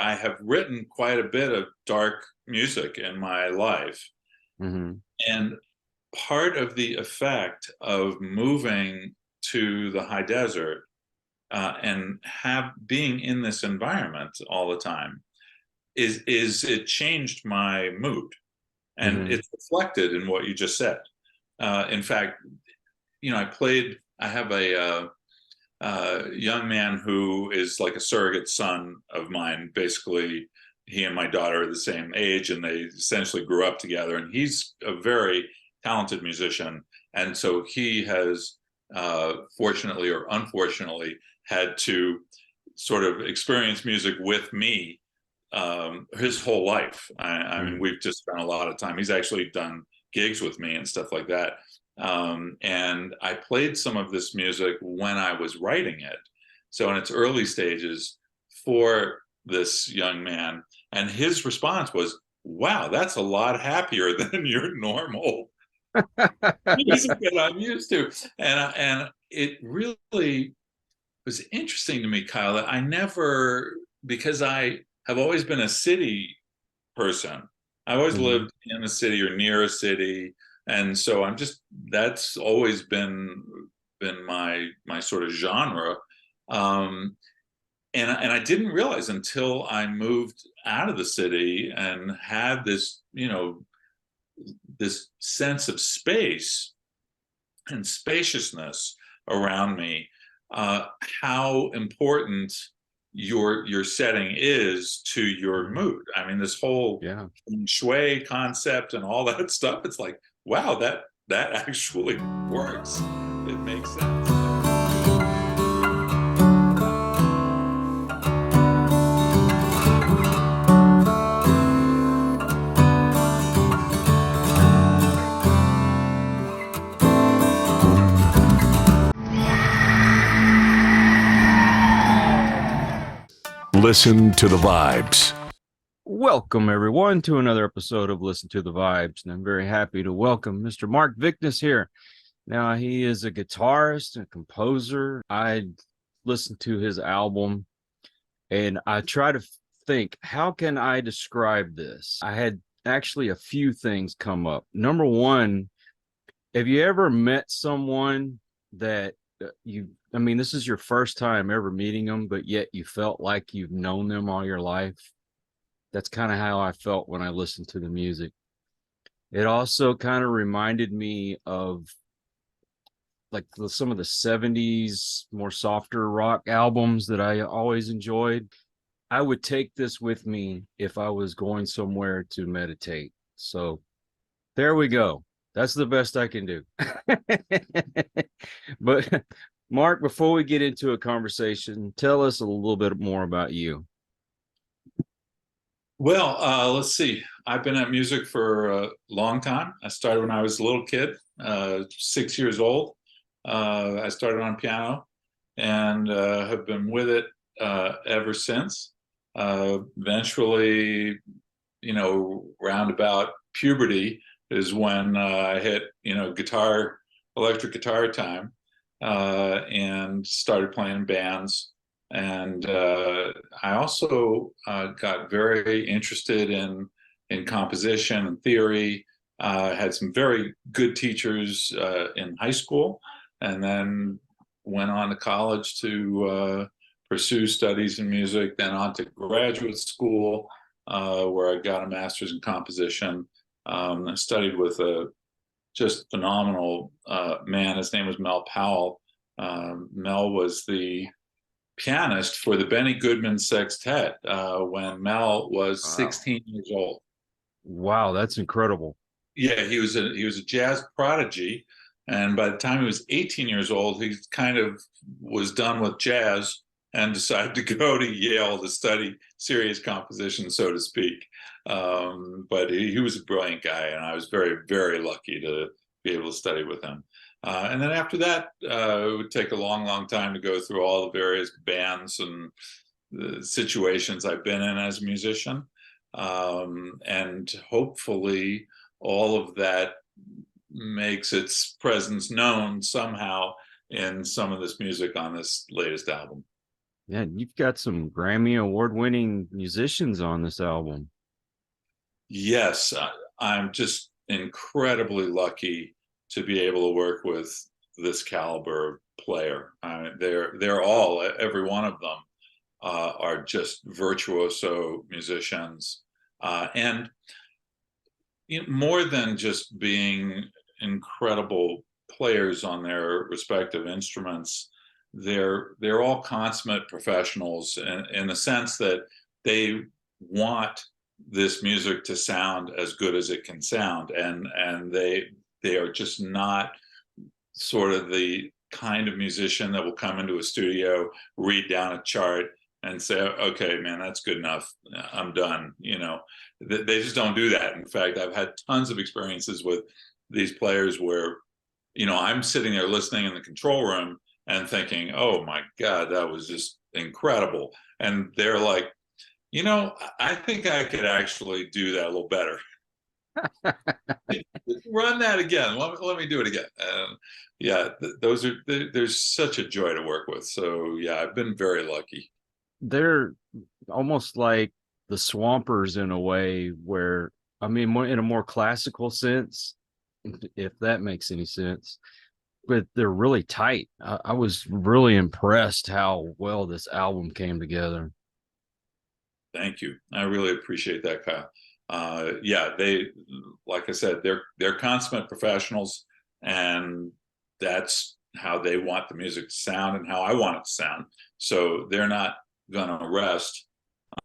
I have written quite a bit of dark music in my life. Mm-hmm. And part of the effect of moving to the high desert and being in this environment all the time is it changed my mood, and Mm-hmm. it's reflected in what you just said. In fact, I have a young man who is like a surrogate son of mine. Basically, he and my daughter are the same age, and they essentially grew up together. And he's a very talented musician, and so he has, fortunately or unfortunately, had to sort of experience music with me his whole life. I mean, we've just spent a lot of time. He's actually done gigs with me and stuff like that. And I played some of this music when I was writing it. So in its early stages for this young man, and his response was, wow, that's a lot happier than your normal music that I'm used to. And it really was interesting to me, Kyle, that I never, because I have always been a city person. I always Mm-hmm. lived in a city or near a city, and so that's always been my sort of genre. And I didn't realize until I moved out of the city and had this, this sense of space and spaciousness around me, how important your setting is to your mood. I mean, this whole feng shui concept and all that stuff, it's like, wow, that actually works. It makes sense. Listen to the Vibes. Welcome, everyone, to another episode of Listen to the Vibes. And I'm very happy to welcome Mr. Mark Vickness here. Now, he is a guitarist and composer. I listened to his album, and I try to think, how can I describe this? I had actually a few things come up. Number one, have you ever met someone that this is your first time ever meeting them, but yet you felt like you've known them all your life? That's kind of how I felt when I listened to the music. It also kind of reminded me of like some of the 70s, more softer rock albums that I always enjoyed. I would take this with me if I was going somewhere to meditate. So there we go. That's the best I can do. But Mark, before we get into a conversation, tell us a little bit more about you. Well, let's see. I've been at music for a long time. I started when I was a little kid, 6 years old. I started on piano and have been with it ever since. Eventually, round about puberty is when I hit, electric guitar time, and started playing in bands. And I also got very interested in composition and theory. Had some very good teachers in high school, and then went on to college to pursue studies in music, then on to graduate school, where I got a master's in composition. I studied with a just phenomenal man. His name was Mel Powell. Mel was the pianist for the Benny Goodman Sextet when Mel was 16 years old. Wow, that's incredible. Yeah, he was a jazz prodigy, and by the time he was 18 years old, he kind of was done with jazz and decided to go to Yale to study serious composition, so to speak. But he was a brilliant guy, and I was very, very lucky to be able to study with him. And then after that, it would take a long, long time to go through all the various bands and the situations I've been in as a musician. And hopefully all of that makes its presence known somehow in some of this music on this latest album. Yeah, you've got some Grammy award-winning musicians on this album. Yes, I'm just incredibly lucky to be able to work with this caliber player. They're all, every one of them, are just virtuoso musicians, and more than just being incredible players on their respective instruments. They're all consummate professionals in the sense that they want this music to sound as good as it can sound, and they are just not sort of the kind of musician that will come into a studio, read down a chart, and say, okay, man, that's good enough, I'm done. They just don't do that. In fact, I've had tons of experiences with these players where I'm sitting there listening in the control room and thinking, oh my God, that was just incredible. And they're like, I think I could actually do that a little better. Run that again. Let me do it again. Yeah, there's such a joy to work with. So yeah, I've been very lucky. They're almost like the Swampers in a way, where, I mean, more in a more classical sense, if that makes any sense. But they're really tight. I was really impressed how well this album came together. Thank you. I really appreciate that, Kyle. Yeah, like I said, they're consummate professionals, and that's how they want the music to sound and how I want it to sound. So they're not going to rest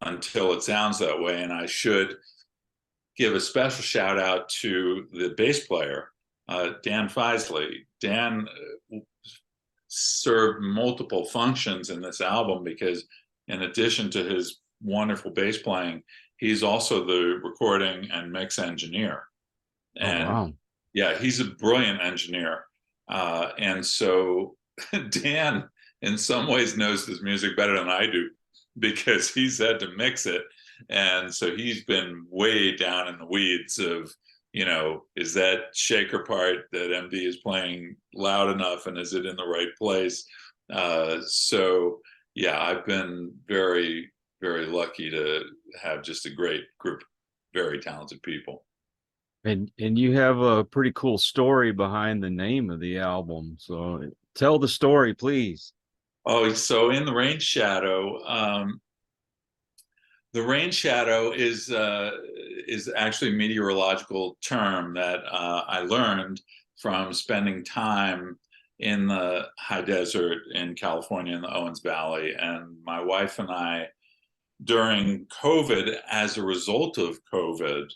until it sounds that way. And I should give a special shout out to the bass player, Dan Feiszli. Dan served multiple functions in this album because, in addition to his wonderful bass playing, he's also the recording and mix engineer. And wow. Yeah, he's a brilliant engineer. And so Dan, in some ways, knows this music better than I do because he's had to mix it. And so he's been way down in the weeds of, is that shaker part that MD is playing loud enough, and is it in the right place? So yeah, I've been very, very lucky to have just a great group of very talented people. And you have a pretty cool story behind the name of the album. So tell the story, please. Oh, so in the Rain Shadow, the rain shadow is actually a meteorological term that I learned from spending time in the high desert in California in the Owens Valley. And my wife and I, during COVID, as a result of COVID,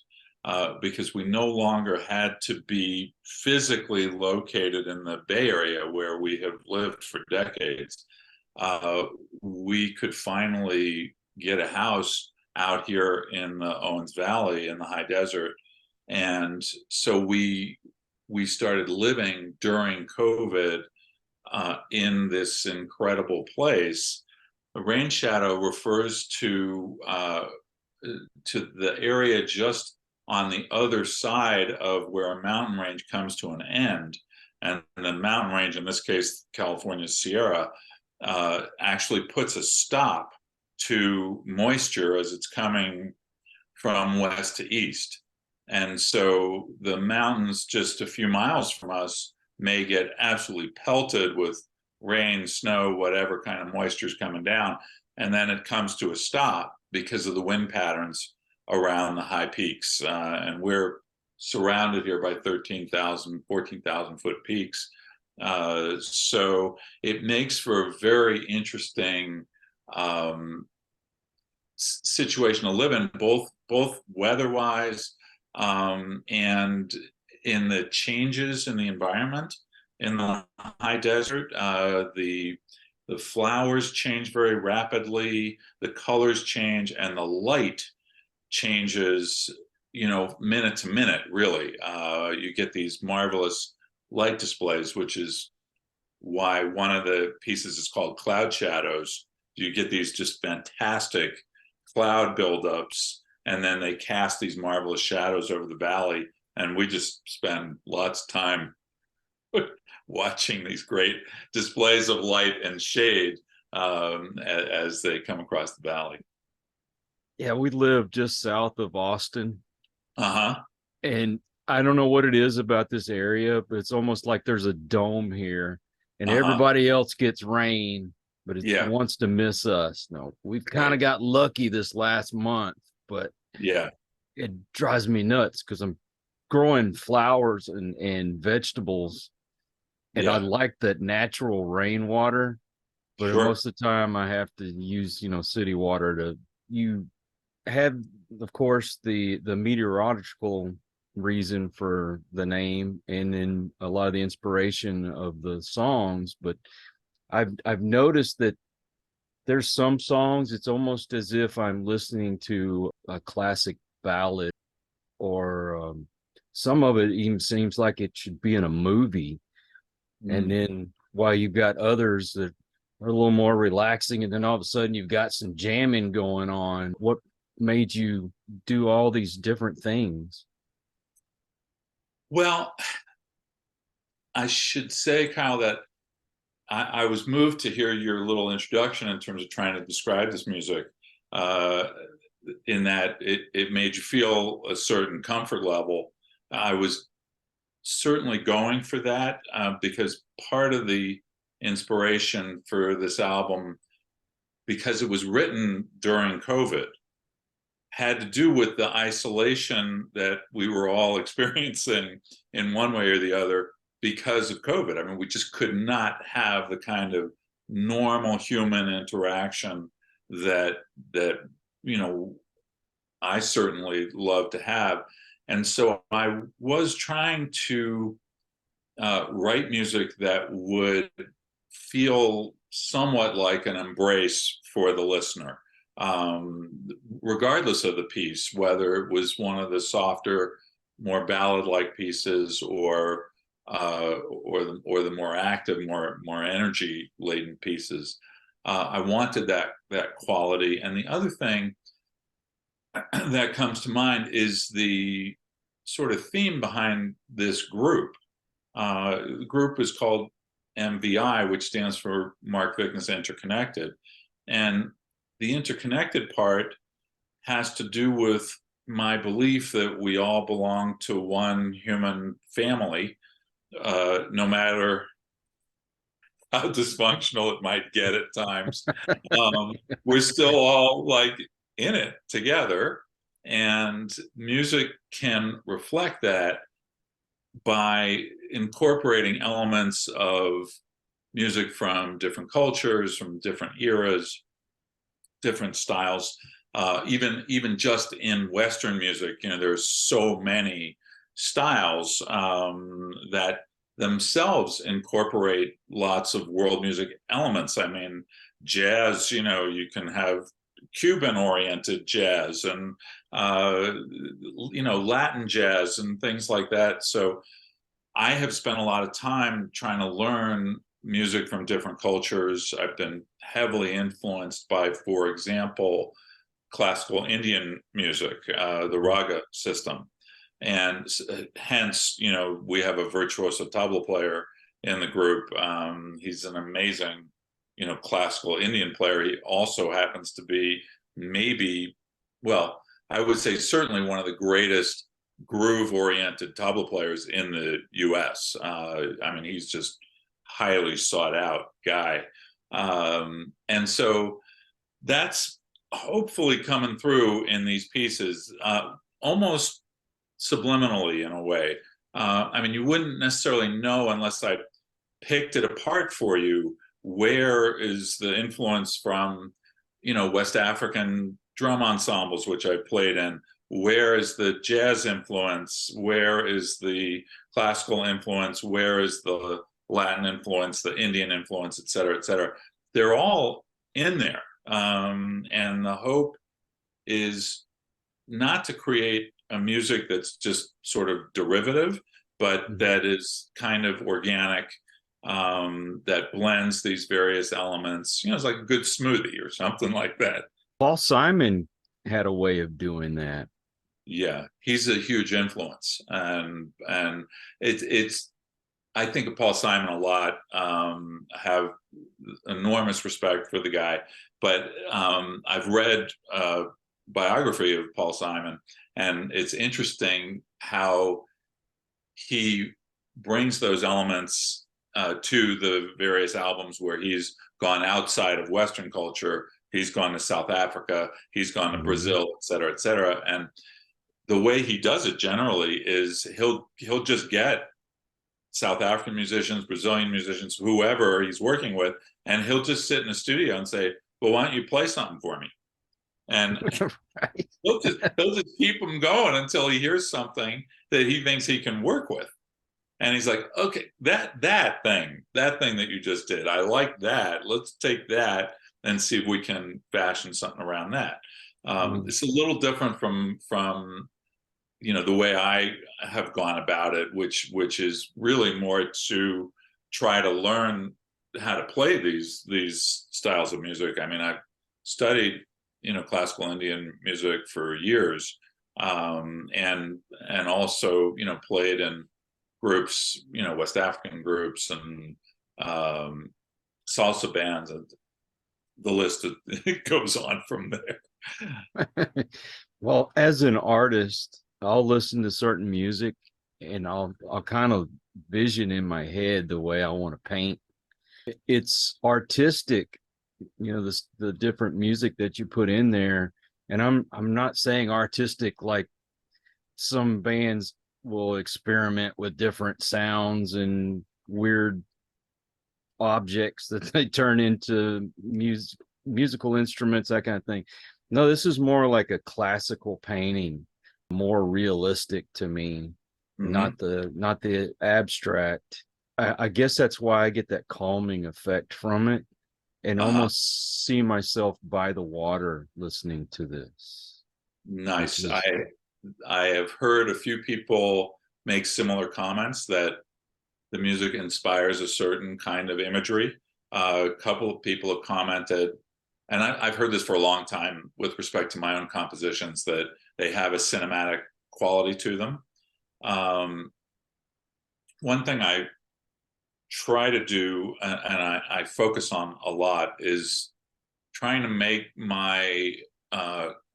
because we no longer had to be physically located in the Bay Area where we have lived for decades, we could finally get a house out here in the Owens Valley in the high desert. And so we started living during COVID in this incredible place. The rain shadow refers to the area just on the other side of where a mountain range comes to an end. And the mountain range, in this case, California's Sierra, actually puts a stop to moisture as it's coming from west to east. And so the mountains just a few miles from us may get absolutely pelted with rain, snow, whatever kind of moisture is coming down. And then it comes to a stop because of the wind patterns around the high peaks. And we're surrounded here by 13,000, 14,000 foot peaks. So it makes for a very interesting situation to live in, both weather-wise and in the changes in the environment. In the high desert, the flowers change very rapidly, the colors change, and the light changes, minute to minute, really. You get these marvelous light displays, which is why one of the pieces is called Cloud Shadows. You get these just fantastic cloud buildups, and then they cast these marvelous shadows over the valley. And we just spend lots of time watching these great displays of light and shade as they come across the valley. Yeah, we live just south of Austin. Uh-huh. And I don't know what it is about this area, but it's almost like there's a dome here and Uh-huh. everybody else gets rain, but it Yeah. wants to miss us. No, we've kind of Right. got lucky this last month, but Yeah. it drives me nuts because I'm growing flowers and vegetables, and I Yeah. like that natural rainwater, but Sure. most of the time I have to use, city water to you have, of course, the meteorological reason for the name and then a lot of the inspiration of the songs, but I've noticed that there's some songs it's almost as if I'm listening to a classic ballad, or some of it even seems like it should be in a movie. And then while you've got others that are a little more relaxing, and then all of a sudden you've got some jamming going on. What made you do all these different things? Well, I should say, Kyle, that I was moved to hear your little introduction in terms of trying to describe this music, in that it made you feel a certain comfort level. I was certainly going for that, because part of the inspiration for this album, because it was written during COVID, had to do with the isolation that we were all experiencing in one way or the other because of COVID. I mean, we just could not have the kind of normal human interaction that I certainly love to have. And so I was trying to write music that would feel somewhat like an embrace for the listener, regardless of the piece, whether it was one of the softer, more ballad-like pieces, or the more active, more energy-laden pieces. I wanted that quality. And the other thing that comes to mind is the sort of theme behind this group. The group is called MVI, which stands for Mark Vickness Interconnected. And the interconnected part has to do with my belief that we all belong to one human family, no matter how dysfunctional it might get at times. We're still all like in it together, and music can reflect that by incorporating elements of music from different cultures, from different eras, different styles. Even just in Western music, there's so many styles that themselves incorporate lots of world music elements. I mean, jazz, you can have Cuban-oriented jazz and Latin jazz and things like that. So I have spent a lot of time trying to learn music from different cultures. I've been heavily influenced by, for example, classical Indian music, the raga system. And hence, we have a virtuoso tabla player in the group. He's an amazing, classical Indian player. He also happens to be I would say certainly one of the greatest groove-oriented tabla players in the U.S. I mean, he's just highly sought-out guy. And so that's hopefully coming through in these pieces, almost subliminally in a way. I mean, you wouldn't necessarily know unless I picked it apart for you. Where is the influence from, West African drum ensembles, which I played in? Where is the jazz influence? Where is the classical influence? Where is the Latin influence, the Indian influence, et cetera, et cetera? They're all in there. And the hope is not to create a music that's just sort of derivative, but that is kind of organic, that blends these various elements. It's like a good smoothie or something like that. Paul Simon had a way of doing that. Yeah, he's a huge influence, and it's I think of Paul Simon a lot. I have enormous respect for the guy, but I've read a biography of Paul Simon, and it's interesting how he brings those elements to the various albums where he's gone outside of Western culture. He's gone to South Africa, he's gone to Brazil, et cetera, et cetera. And the way he does it generally is he'll just get South African musicians, Brazilian musicians, whoever he's working with, and he'll just sit in the studio and say, well, why don't you play something for me? And Right. he'll just keep him going until he hears something that he thinks he can work with. And he's like, okay, that thing that you just did, I like that. Let's take that and see if we can fashion something around that. It's a little different from the way I have gone about it, which is really more to try to learn how to play these styles of music. I mean, I've studied classical Indian music for years, and also played in groups, West African groups and salsa bands, and the list goes on from there. Well, as an artist, I'll listen to certain music and I'll kind of vision in my head the way I want to paint. It's artistic, the different music that you put in there. And I'm not saying artistic like some bands will experiment with different sounds and weird objects that they turn into musical instruments, that kind of thing. No, this is more like a classical painting, more realistic to me, not the abstract. I guess that's why I get that calming effect from it, and almost see myself by the water listening to this. Nice. I have heard a few people make similar comments that the music inspires a certain kind of imagery. A couple of people have commented, and I've heard this for a long time with respect to my own compositions, that they have a cinematic quality to them. One thing I try to do, and I focus on a lot, is trying to make my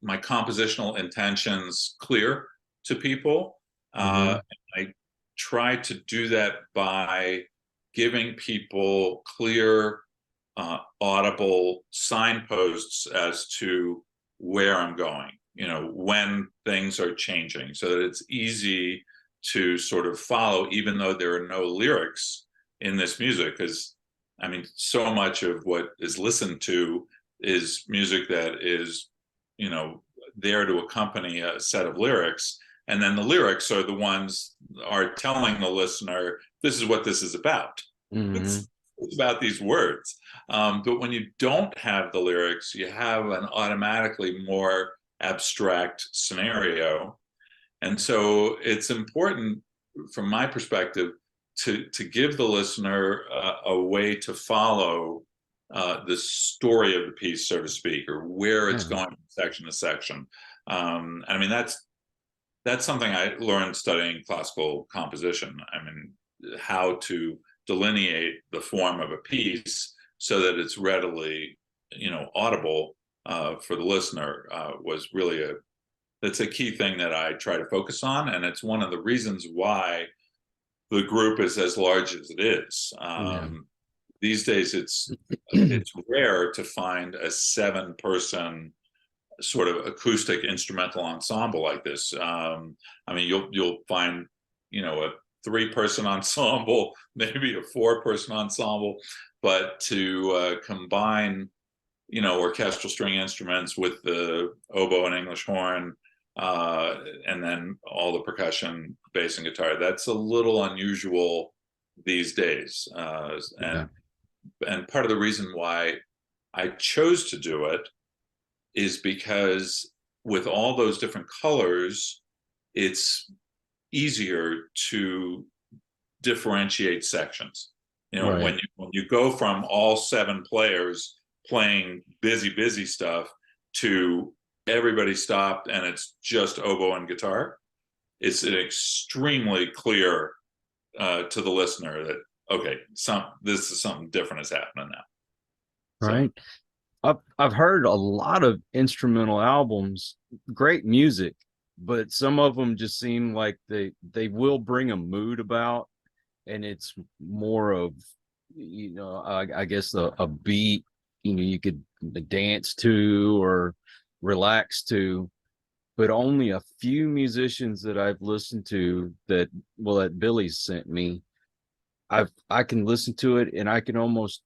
compositional intentions clear to people. I try to do that by giving people clear, audible signposts as to where I'm going, when things are changing, so that it's easy to sort of follow, even though there are no lyrics in this music. Because I mean, so much of what is listened to is music that is, there to accompany a set of lyrics. And then the lyrics are the ones are telling the listener, this is what this is about. It's about these words. But when you don't have the lyrics, you have an automatically more abstract scenario. And so it's important, from my perspective, to give the listener a way to follow the story of the piece, so to speak, or where it's going from section to section. I mean, that's something I learned studying classical composition. I mean, how to delineate the form of a piece so that it's readily, audible for the listener, was really that's a key thing that I try to focus on. And it's one of the reasons why the group is as large as it is. These days, it's rare to find a 7-person sort of acoustic instrumental ensemble like this. I mean, you'll find, a 3-person ensemble, maybe a 4-person ensemble, but to combine, orchestral string instruments with the oboe and English horn, and then all the percussion, bass and guitar, that's a little unusual these days. And part of the reason why I chose to do it is because with all those different colors, it's easier to differentiate sections. When you go from all 7 players playing busy stuff to everybody stopped and it's just oboe and guitar, it's an extremely clear to the listener that, okay, this is something different is happening now. Right. I've heard a lot of instrumental albums, great music, but some of them just seem like they will bring a mood about, and it's more of, I guess a beat, you could dance to or relax to, but only a few musicians that I've listened to that Billy's sent me, I can listen to it and I can almost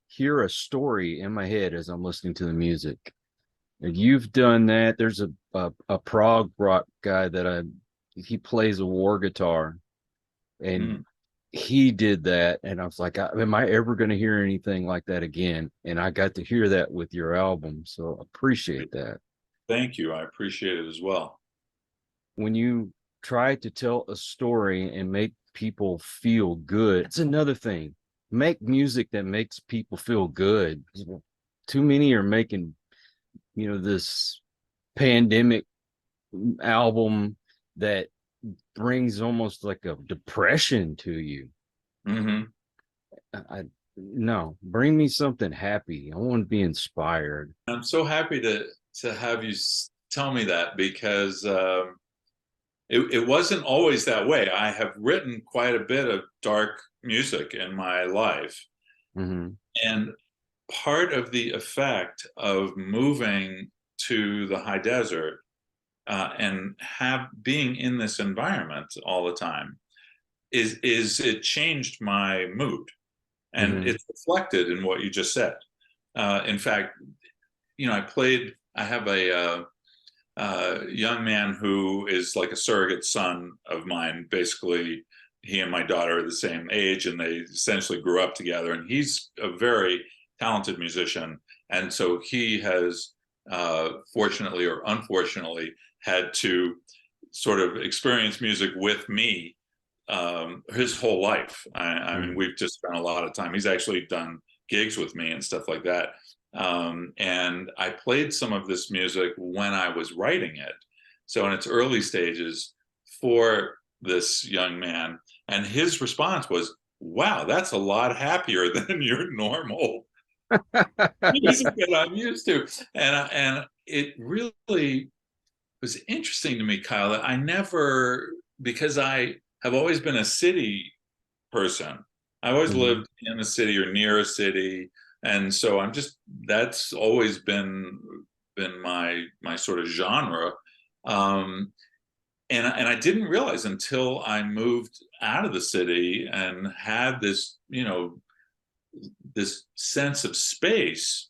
hear a story in my head as I'm listening to the music. And you've done that. There's a prog rock guy that he plays a war guitar, and he did that, and I was like, am I ever going to hear anything like that again? And I got to hear that with your album, so appreciate that. Thank you. I appreciate it as well. When you try to tell a story and make people feel good, it's another thing. Make music that makes people feel good. Too many are making, this pandemic album that brings almost like a depression to you. No, bring me something happy. I want to be inspired. I'm so happy to have you tell me that, because it wasn't always that way. I have written quite a bit of dark music in my life. And part of the effect of moving to the high desert and being in this environment all the time is it changed my mood, and it's reflected in what you just said. In fact, I have a young man who is like a surrogate son of mine. Basically, he and my daughter are the same age, and they essentially grew up together, and he's a very talented musician. And so he has, fortunately or unfortunately, had to sort of experience music with me his whole life. I mean, we've just spent a lot of time. He's actually done gigs with me and stuff like that. And I played some of this music when I was writing it, so in its early stages, for this young man, and his response was, wow, that's a lot happier than your normal music that I'm used to. And it really was interesting to me, Kyle, that I never, because I have always been a city person. I always lived in a city or near a city. And so that's always been my sort of genre. And I didn't realize until I moved out of the city and had this, this sense of space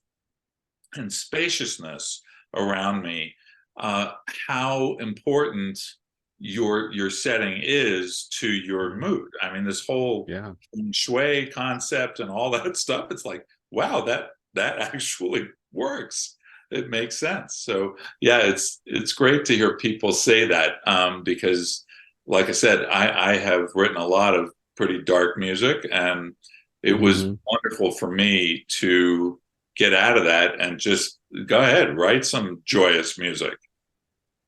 and spaciousness around me, how important your setting is to your mood. I mean, this whole feng shui concept and all that stuff, it's like, wow, that actually works. It makes sense. So yeah, it's great to hear people say that, because like I said, I have written a lot of pretty dark music, and it was wonderful for me to get out of that and just go ahead, write some joyous music.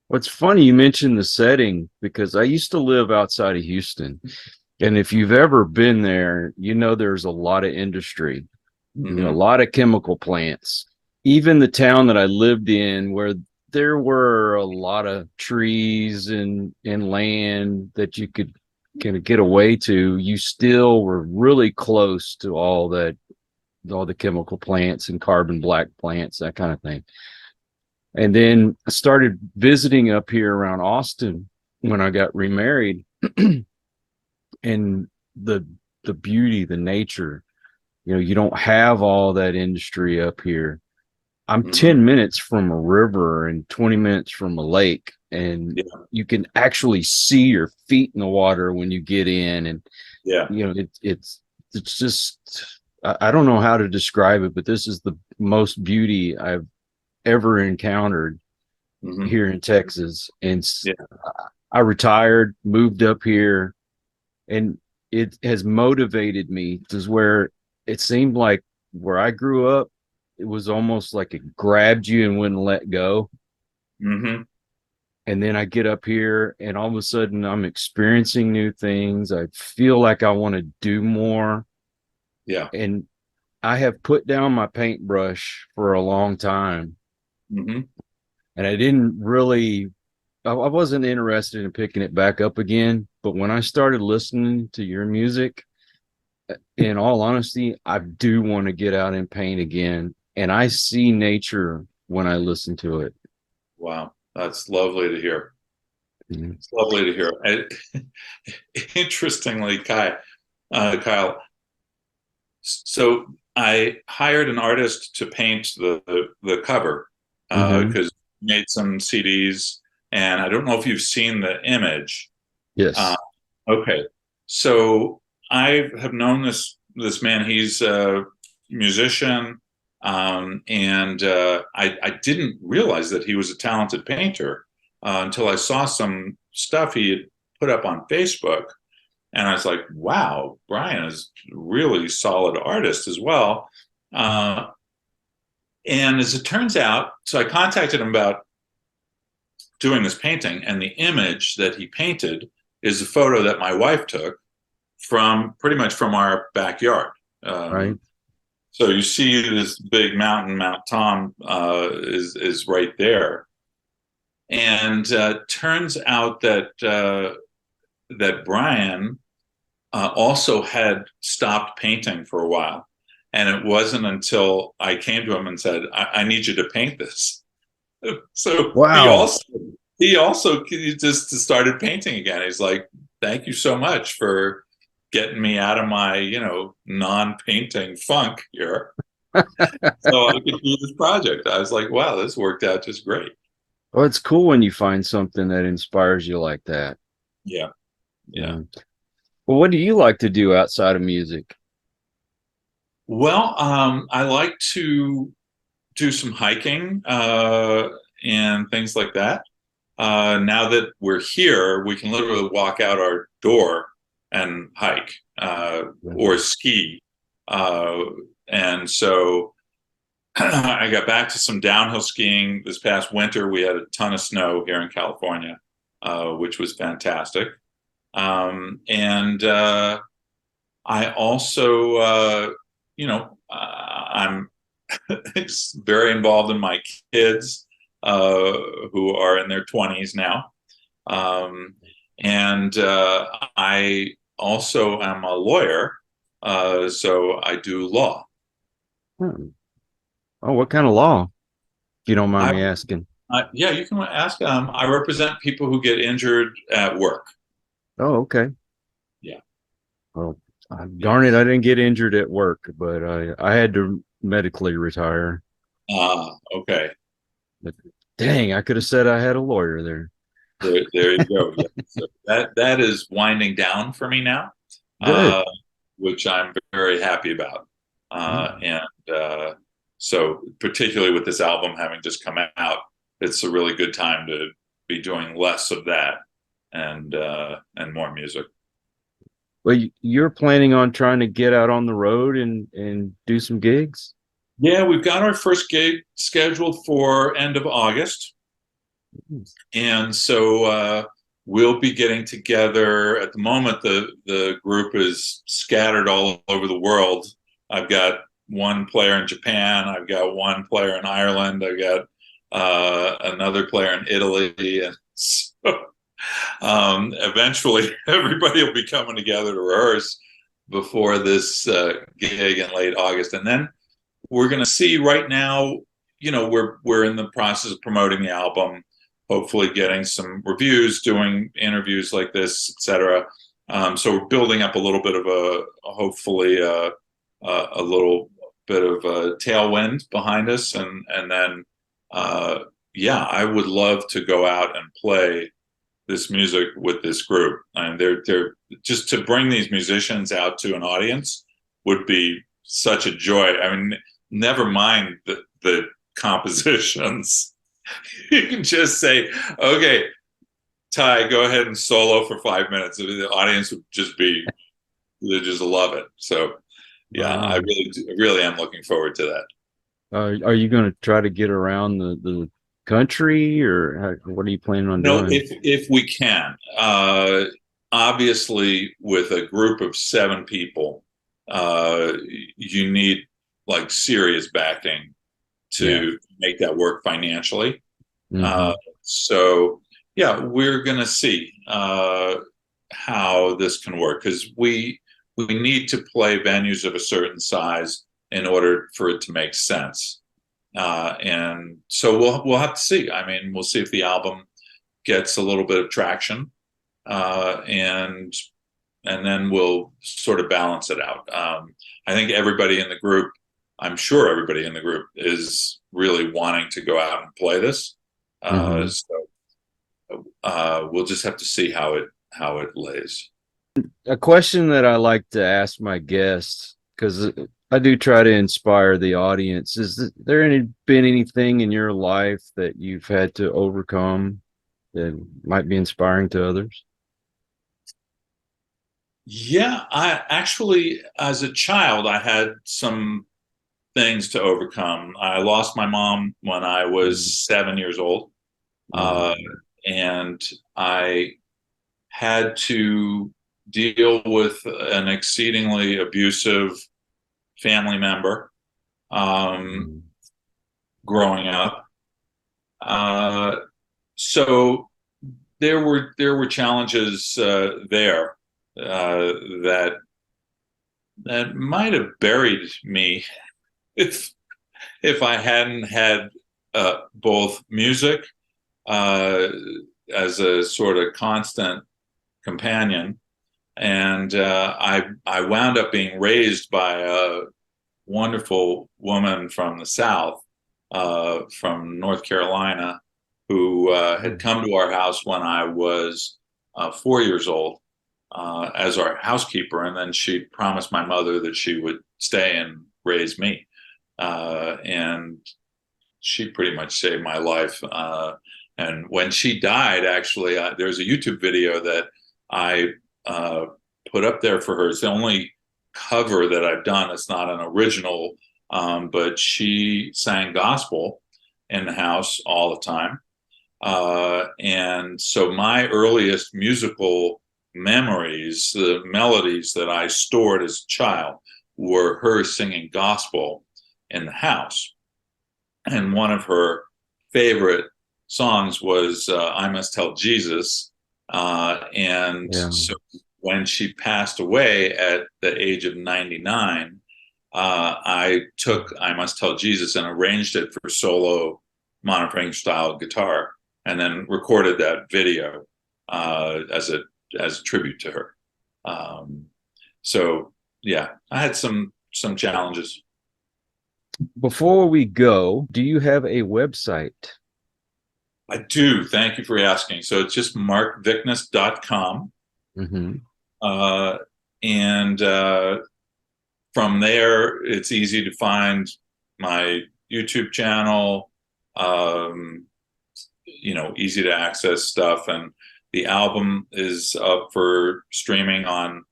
What's funny, you mentioned the setting, because I used to live outside of Houston, and if you've ever been there, there's a lot of industry, a lot of chemical plants. Even the town that I lived in, where there were a lot of trees and land that you could kind of get away to, you still were really close to all the chemical plants and carbon black plants, that kind of thing. And then I started visiting up here around Austin when I got remarried, and the beauty, the nature, you don't have all that industry up here. I'm 10 minutes from a river and 20 minutes from a lake, and you can actually see your feet in the water when you get in. And it's just, I don't know how to describe it, but this is the most beauty I've ever encountered here in Texas. And I retired, moved up here, and it has motivated me to where it seemed like where I grew up, it was almost like it grabbed you and wouldn't let go. And then I get up here and all of a sudden I'm experiencing new things. I feel like I want to do more. Yeah. And I have put down my paintbrush for a long time. Hmm. And I didn't really, I wasn't interested in picking it back up again. But when I started listening to your music, in all honesty, I do want to get out and paint again. And I see nature when I listen to it. Wow. That's lovely to hear. Mhm. It's lovely to hear. Interestingly, Kyle, so I hired an artist to paint the cover Mhm. because he made some CDs, and I don't know if you've seen the image. Yes. Okay, so I have known this man. He's a musician, and I didn't realize that he was a talented painter until I saw some stuff he had put up on Facebook, and I was like, "Wow, Brian is a really solid artist as well." Uh, and as it turns out, so I contacted him about doing this painting, and the image that he painted is a photo that my wife took from pretty much from our backyard. Right. So you see this big mountain, Mount Tom, is right there, and turns out that that Brian also had stopped painting for a while, and it wasn't until I came to him and said, I need you to paint this." So Wow. he also just started painting again. He's like, "Thank you so much for getting me out of my, non-painting funk here, so I could do this project." I was like, "Wow, this worked out just great." Well, it's cool when you find something that inspires you like that. Yeah, yeah. Yeah. Well, what do you like to do outside of music? Well, I like to do some hiking and things like that. Now that we're here, we can literally walk out our door and hike or ski. Uh, and so I got back to some downhill skiing this past winter. We had a ton of snow here in California, which was fantastic. And I also, I'm very involved in my kids who are in their 20s now. Um, and I also am a lawyer, so I do law. Hmm. Oh, what kind of law? If you don't mind I, me asking. yeah, you can ask. I represent people who get injured at work. Oh, okay. Yeah, Well, yeah. darn it, I didn't get injured at work, but I had to medically retire. Okay. But dang, I could have said I had a lawyer there. There you go. Yeah. So that is winding down for me now, Good. uh, which I'm very happy about. Mm. And so, particularly with this album having just come out, it's a really good time to be doing less of that and more music. Well, you're planning on trying to get out on the road and do some gigs? Yeah, we've got our first gig scheduled for end of August. And so we'll be getting together. At the moment, the group is scattered all over the world. I've got one player in Japan. I've got one player in Ireland. I've got another player in Italy. And so eventually, everybody will be coming together to rehearse before this gig in late August. And then we're going to see. Right now, we're in the process of promoting the album, hopefully getting some reviews, doing interviews like this, etc. So we're building up a little bit of hopefully a little bit of a tailwind behind us, and then yeah, I would love to go out and play this music with this group. And they're just to bring these musicians out to an audience would be such a joy. I mean, never mind the compositions. You can just say, "Okay, Ty, go ahead and solo for 5 minutes." The audience would just they just love it. So, yeah, Right I on. really am looking forward to that. Are you going to try to get around the country, or what are you planning on No, doing? if we can. Obviously, with a group of 7 people, you need like serious backing to make that work financially. Mhm. So yeah, we're gonna see how this can work, because we need to play venues of a certain size in order for it to make sense. And so we'll have to see. I mean, we'll see if the album gets a little bit of traction, and then we'll sort of balance it out. I think everybody in the group, I'm sure everybody in the group is really wanting to go out and play this. Mhm. So we'll just have to see how it lays. A question that I like to ask my guests, because I do try to inspire the audience, is there been anything in your life that you've had to overcome that might be inspiring to others? Yeah, I actually, as a child, I had some things to overcome. I lost my mom when I was 7 years old, uh, and I had to deal with an exceedingly abusive family member growing up. So there were challenges there that might have buried me if I hadn't had both music as a sort of constant companion, and I wound up being raised by a wonderful woman from the South, from North Carolina, who had come to our house when I was 4 years old as our housekeeper, and then she promised my mother that she would stay and raise me. And she pretty much saved my life. And when she died, actually, there's a YouTube video that I put up there for her. It's the only cover that I've done. It's not an original, but she sang gospel in the house all the time. And so my earliest musical memories, the melodies that I stored as a child, were her singing gospel in the house. And one of her favorite songs was I Must Tell Jesus. And so when she passed away at the age of 99, I took I Must Tell Jesus and arranged it for solo monoframe style guitar, and then recorded that video as a tribute to her. So yeah, I had some challenges. Before we go, do you have a website? I do. Thank you for asking. So it's just markvickness.com. And from there, it's easy to find my YouTube channel, easy to access stuff. And the album is up for streaming on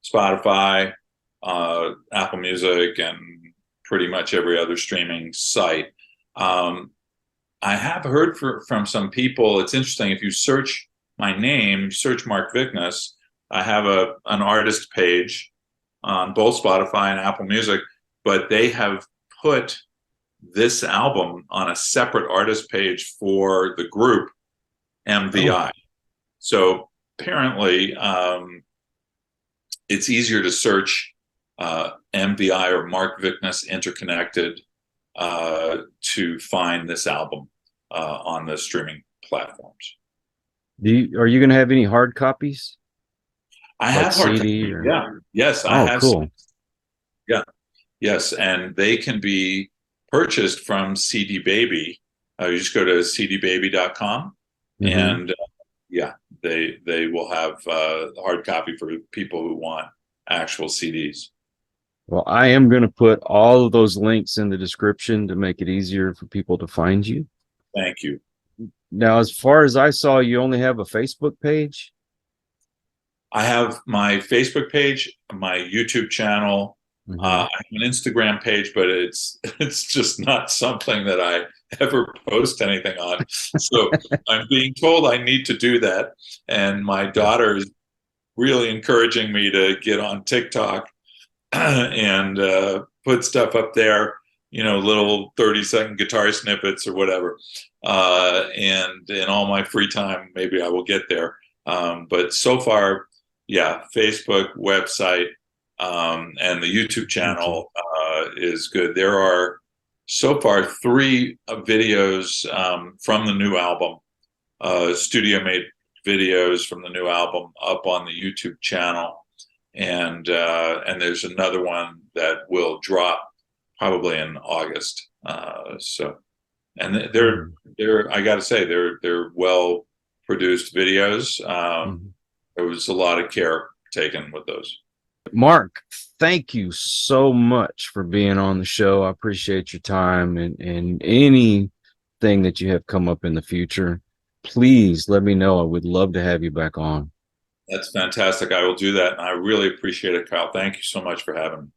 Spotify, Apple Music, and pretty much every other streaming site. I have heard from some people, it's interesting, if you search my name, search Mark Vickness, I have an artist page on both Spotify and Apple Music, but they have put this album on a separate artist page for the group MVI. So apparently it's easier to search MVI or Mark Vickness Interconnected to find this album on the streaming platforms. Are you going to have any hard copies? I have hard CD copies. Yeah. Yes, I have. Cool. Some. Yeah. Yes, and they can be purchased from CD Baby. You just go to cdbaby.com, and they will have a hard copy for people who want actual CDs. Well, I am going to put all of those links in the description to make it easier for people to find you. Thank you. Now, as far as I saw, you only have a Facebook page? I have my Facebook page, my YouTube channel, I have an Instagram page, but it's just not something that I ever post anything on. So I'm being told I need to do that, and my daughter is really encouraging me to get on TikTok and put stuff up there, little 30-second guitar snippets or whatever. And in all my free time, maybe I will get there. But so far, yeah, Facebook, website, and the YouTube channel is good. There are so far 3 videos from the new album, studio made videos from the new album up on the YouTube channel, and there's another one that will drop probably in August. And they're I got to say they're well produced videos. There was a lot of care taken with those. Mark, thank you so much for being on the show. I appreciate your time, and anything that you have come up in the future, please let me know. I would love to have you back on. That's fantastic. I will do that. And I really appreciate it, Kyle. Thank you so much for having me.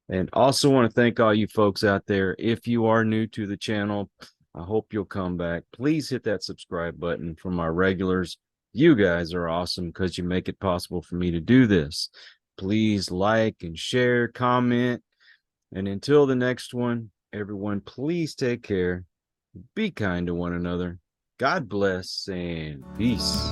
And also want to thank all you folks out there. If you are new to the channel, I hope you'll come back. Please hit that subscribe button. For my regulars, you guys are awesome because you make it possible for me to do this. Please like and share, comment. And until the next one, everyone, please take care. Be kind to one another. God bless and peace.